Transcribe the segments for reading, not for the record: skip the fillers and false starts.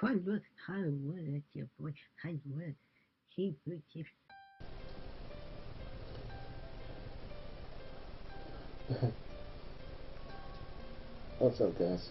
Look, Hollywood, that's your boy, Hollywood. He put you. What's up, guys?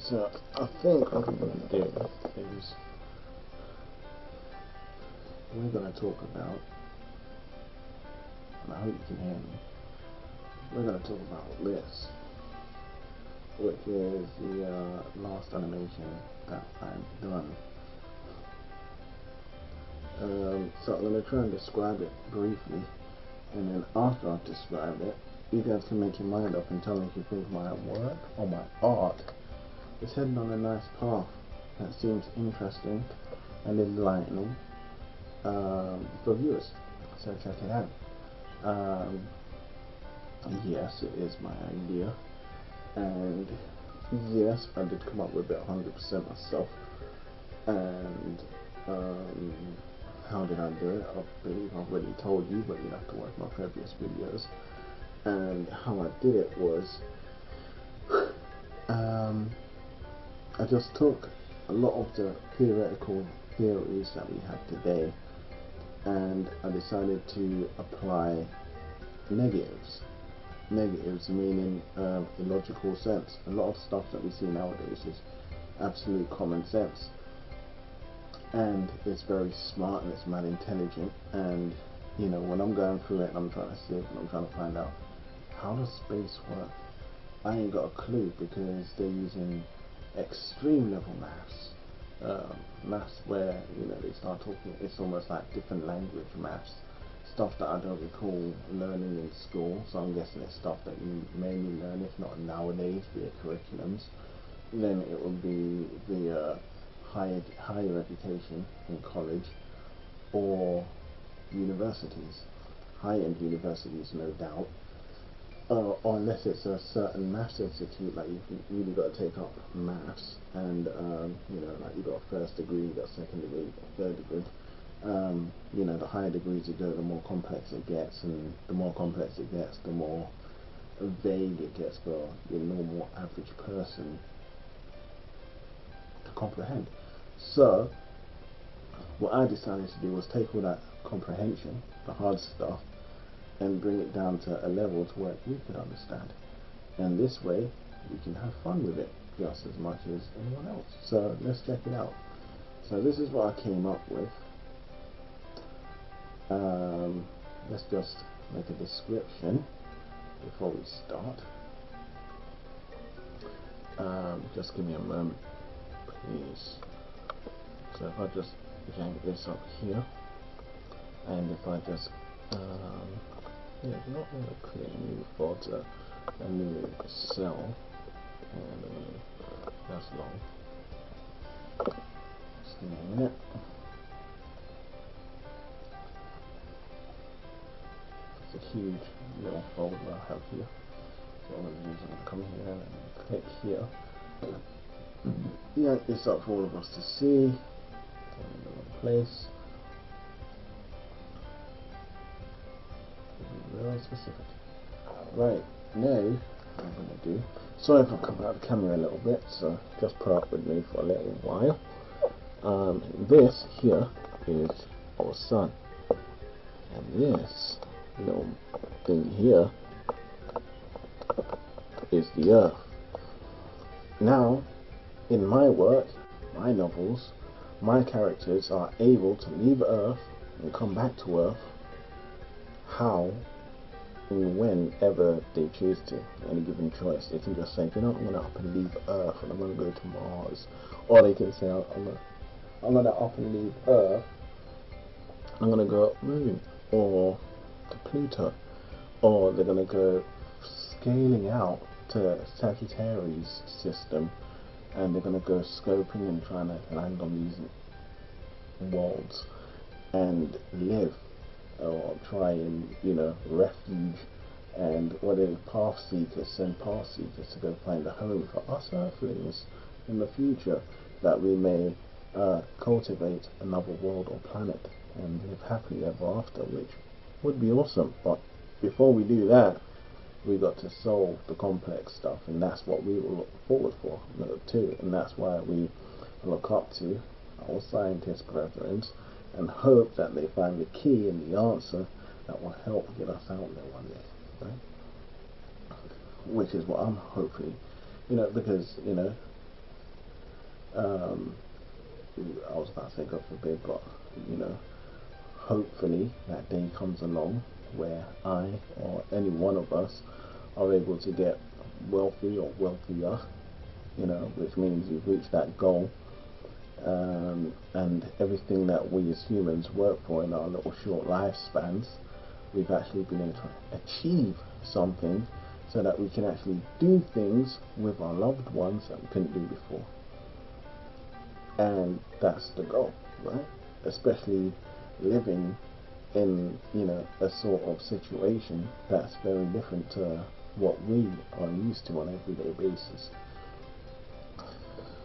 So I think what we're going to do is we're going to talk about, and I hope you can hear me, we're going to talk about this, which is the last animation that I've done. So I'm going to try and describe it briefly, and then after I've described it, you guys can make your mind up and tell me if you think my work or my art is heading on a nice path that seems interesting and enlightening for viewers. So check it out. Yes, it is my idea, and yes, I did come up with it 100% myself. And how did I do it? I believe I've already told you, but you have to watch my previous videos. And how I did it was, I just took a lot of the theoretical theories that we have today, and I decided to apply negatives. Negatives meaning illogical sense. A lot of stuff that we see nowadays is absolute common sense, and it's very smart and it's mad intelligent. And you know, when I'm going through it and I'm trying to see it and I'm trying to find out how does space work, I ain't got a clue, because they're using extreme level maths, maths where, you know, they start talking, it's almost like different language maths, stuff that I don't recall learning in school. So I'm guessing it's stuff that you mainly learn, if not nowadays, via curriculums. Then it would be the higher education in college or universities, high-end universities, no doubt. Or unless it's a certain maths institute, like you've really got to take up maths, and you know, like you got a first degree, you got a second degree, you got a third degree. You know, the higher degrees you go, the more complex it gets, and the more complex it gets, the more vague it gets for your normal average person to comprehend. So what I decided to do was take all that comprehension, the hard stuff, and bring it down to a level to where we could understand. And this way, we can have fun with it just as much as anyone else. So let's check it out. So this is what I came up with. Let's just make a description before we start. Just give me a moment, please. So if I just yank this up here, and if I just yeah, do not want to create a new folder, a new cell, and that's long. Just give me a minute. It's a huge little folder I have here. So what I'm going to do is I'm going to come here and click here. Yank this up for all of us to see. In the wrong place. Real specific. Right, now what I'm going to do, sorry if I come out of the camera a little bit, so just put up with me for a little while. This here is our sun, and this little thing here is the earth. Now, in my work, my novels, my characters are able to leave Earth and come back to Earth how and whenever they choose to. Any given choice, they can just say, you know, I'm gonna up and leave Earth and I'm gonna go to Mars, or they can say, I'm gonna up and leave Earth, I'm gonna go up Moon, or to Pluto, or they're gonna go scaling out to Sagittarius system, and they're gonna go scoping and trying to land on these worlds. and live, or try and, refuge, and what if path seekers send path seekers to go find a home for us earthlings in the future, that we may cultivate another world or planet and live happily ever after, which would be awesome. But before we do that, we got to solve the complex stuff, and that's what we will look forward for too, and that's why we look up to our scientist brethren and hope that they find the key and the answer that will help get us out there one day, right? Which is what I'm hoping, because I was about to say God forbid, but hopefully that day comes along where I or any one of us are able to get wealthy or wealthier, which means we've reached that goal, and everything that we as humans work for in our little short lifespans, we've actually been able to achieve something so that we can actually do things with our loved ones that we couldn't do before. And that's the goal, right? Especially living in a sort of situation that's very different to what we are used to on an everyday basis.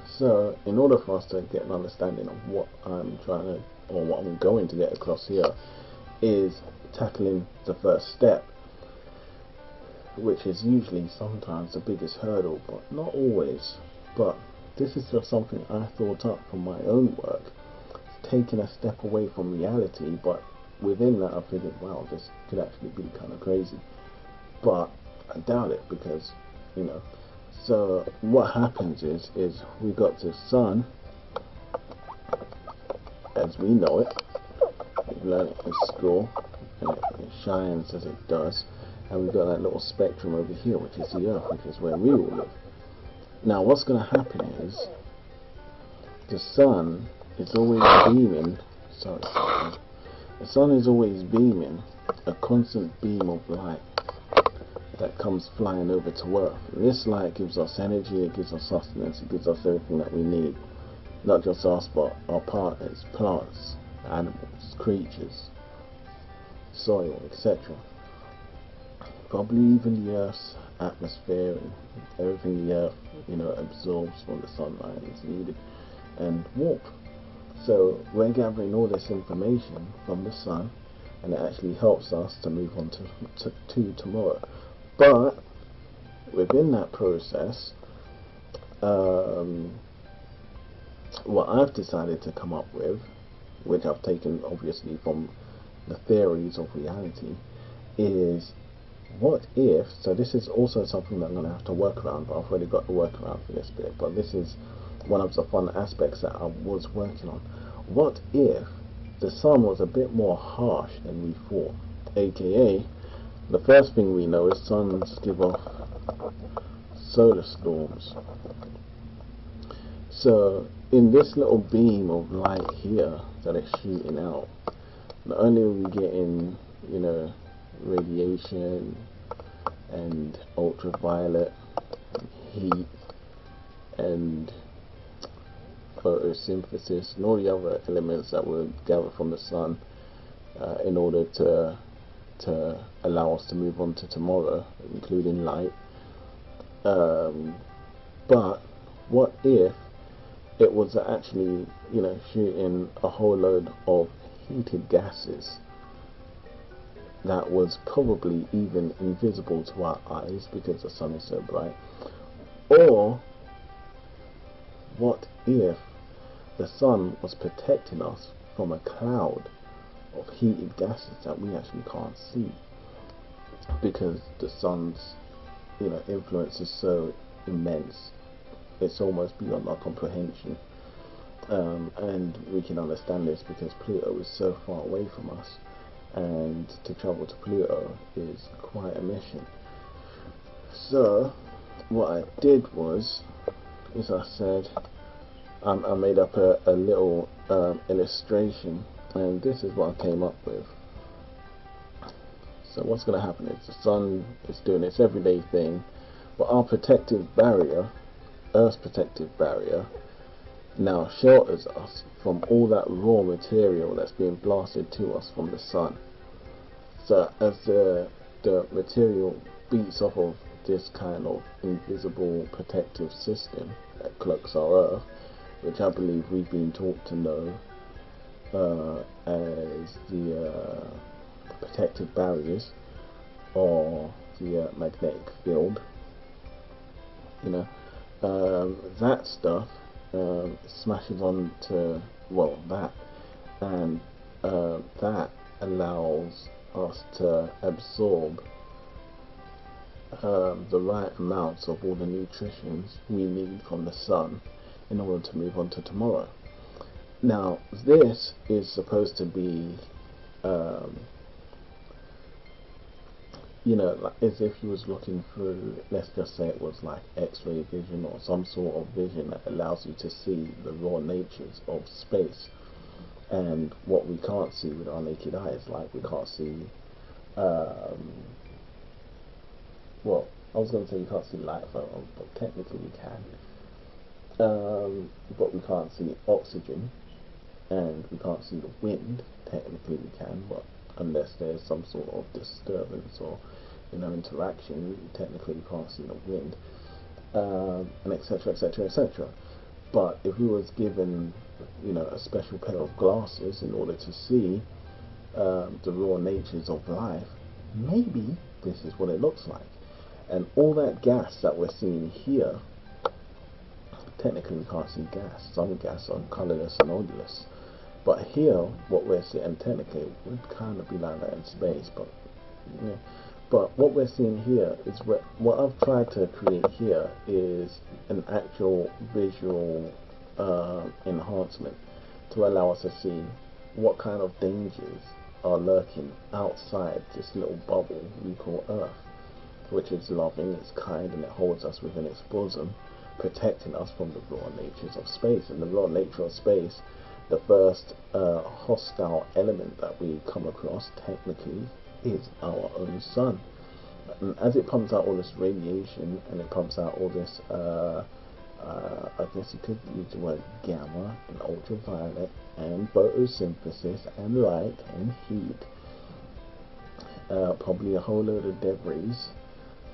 So in order for us to get an understanding of what I'm trying to, or what I'm going to get across here, is tackling the first step, which is usually sometimes the biggest hurdle, but not always. But this is just something I thought up from my own work, taking a step away from reality, but within that I figured, wow, this could actually be kind of crazy. But I doubt it, because so what happens is we got the sun as we know it. We've learned it in school, and it shines as it does, and we've got that little spectrum over here, which is the earth, which is where we all live. Now what's going to happen is the sun is always beaming, the sun is always beaming a constant beam of light that comes flying over to Earth. And this light gives us energy, it gives us sustenance, it gives us everything that we need. Not just us, but our partners, plants, animals, creatures, soil, etc. Probably even the Earth's atmosphere and everything the Earth, absorbs from the sunlight is needed, and warmth. So we're gathering all this information from the sun, and it actually helps us to move on to tomorrow. But within that process, what I've decided to come up with, which I've taken obviously from the theories of reality, is what if, so this is also something that I'm going to have to work around, but I've already got the workaround for this bit, but this is one of the fun aspects that I was working on. What if the sun was a bit more harsh than we thought, aka the first thing we know is suns give off solar storms. So in this little beam of light here that it's shooting out, not only are we getting radiation and ultraviolet heat and photosynthesis and all the other elements that will gather from the sun in order to allow us to move on to tomorrow, including light. But what if it was actually shooting a whole load of heated gases that was probably even invisible to our eyes because the sun is so bright? Or what if the sun was protecting us from a cloud of heated gases that we actually can't see, because the sun's influence is so immense, it's almost beyond our comprehension. And we can understand this because Pluto is so far away from us, and to travel to Pluto is quite a mission. So what I did was, as I said, I made up a little illustration, and this is what I came up with. So what's going to happen is the sun is doing its everyday thing, but our protective barrier, Earth's protective barrier, now shelters us from all that raw material that's being blasted to us from the sun. So as the material beats off of this kind of invisible protective system that cloaks our Earth, which I believe we've been taught to know as the protective barriers or the magnetic field, that stuff smashes onto, well, that, and that allows us to absorb the right amounts of all the nutritions we need from the sun in order to move on to tomorrow. Now, this is supposed to be like as if you was looking through, let's just say it was like X-ray vision or some sort of vision that allows you to see the raw natures of space. And what we can't see with our naked eyes, like we can't see, well, I was going to say we can't see light, but technically we can. But we can't see oxygen, and we can't see the wind. Technically we can, but unless there's some sort of disturbance or interaction, technically you can't see the wind, and etc, etc, etc. But if we was given a special pair of glasses in order to see the raw natures of life, maybe this is what it looks like. And all that gas that we're seeing here, technically we can't see gas. Some gas are colorless and odorless. But here, what we're seeing, and technically it would kind of be like that in space, but but what we're seeing here is what I've tried to create here is an actual visual enhancement to allow us to see what kind of dangers are lurking outside this little bubble we call Earth, which is loving, it's kind, and it holds us within its bosom, protecting us from the raw natures of space. And the raw nature of space, the first hostile element that we come across technically is our own sun. And as it pumps out all this radiation and it pumps out all this I guess you could use the word gamma and ultraviolet and photosynthesis and light and heat, probably a whole load of debris,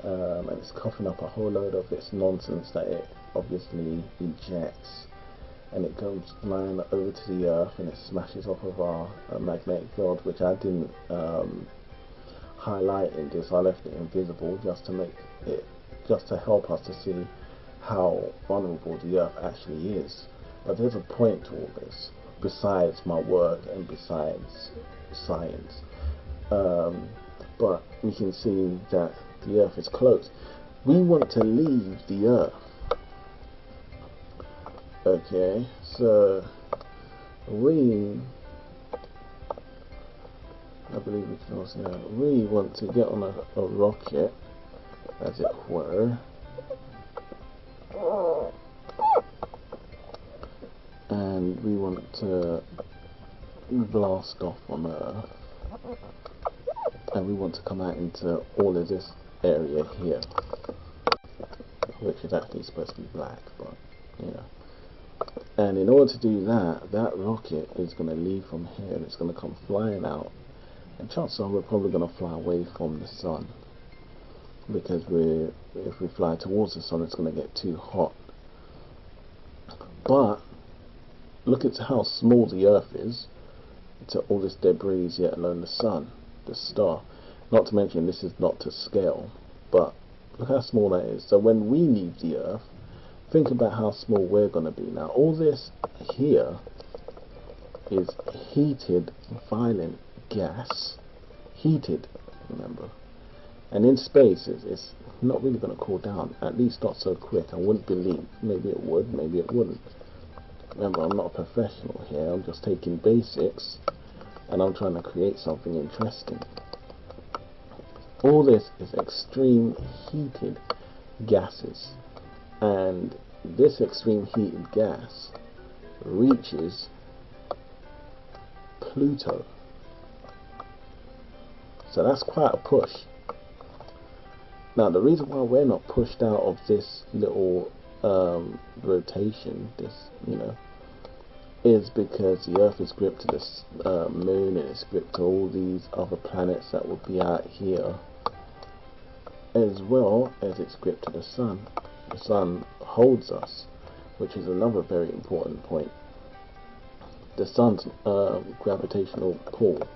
and it's coughing up a whole load of its nonsense that it obviously ejects, and it goes flying over to the Earth and it smashes off of our magnetic field, which I didn't highlight in this. I left it invisible just to help us to see how vulnerable the Earth actually is. But there's a point to all this, besides my work and besides science. But we can see that the Earth is close. We want to leave the Earth. Okay, so I believe we can also we want to get on a rocket, as it were, and we want to blast off on Earth, and we want to come out into all of this area here, which is actually supposed to be black, but and in order to do that, that rocket is going to leave from here and it's going to come flying out, and chances are we're probably going to fly away from the sun, because if we fly towards the sun, it's going to get too hot. But look at how small the Earth is to all this debris, yet alone the sun, the star. Not to mention, this is not to scale, but look how small that is. So when we leave the Earth, think about how small we're going to be. Now all this here is heated, violent gas, heated, remember, and in space it's not really going to cool down, at least not so quick. I wouldn't believe. Maybe it would, maybe it wouldn't. Remember, I'm not a professional here, I'm just taking basics and I'm trying to create something interesting. All this is extreme heated gases, and this extreme heated gas reaches Pluto. So that's quite a push. Now the reason why we're not pushed out of this little rotation, this is because the Earth is gripped to the Moon, and it's gripped to all these other planets that would be out here, as well as it's gripped to the Sun. The Sun holds us, which is another very important point. The Sun's gravitational pull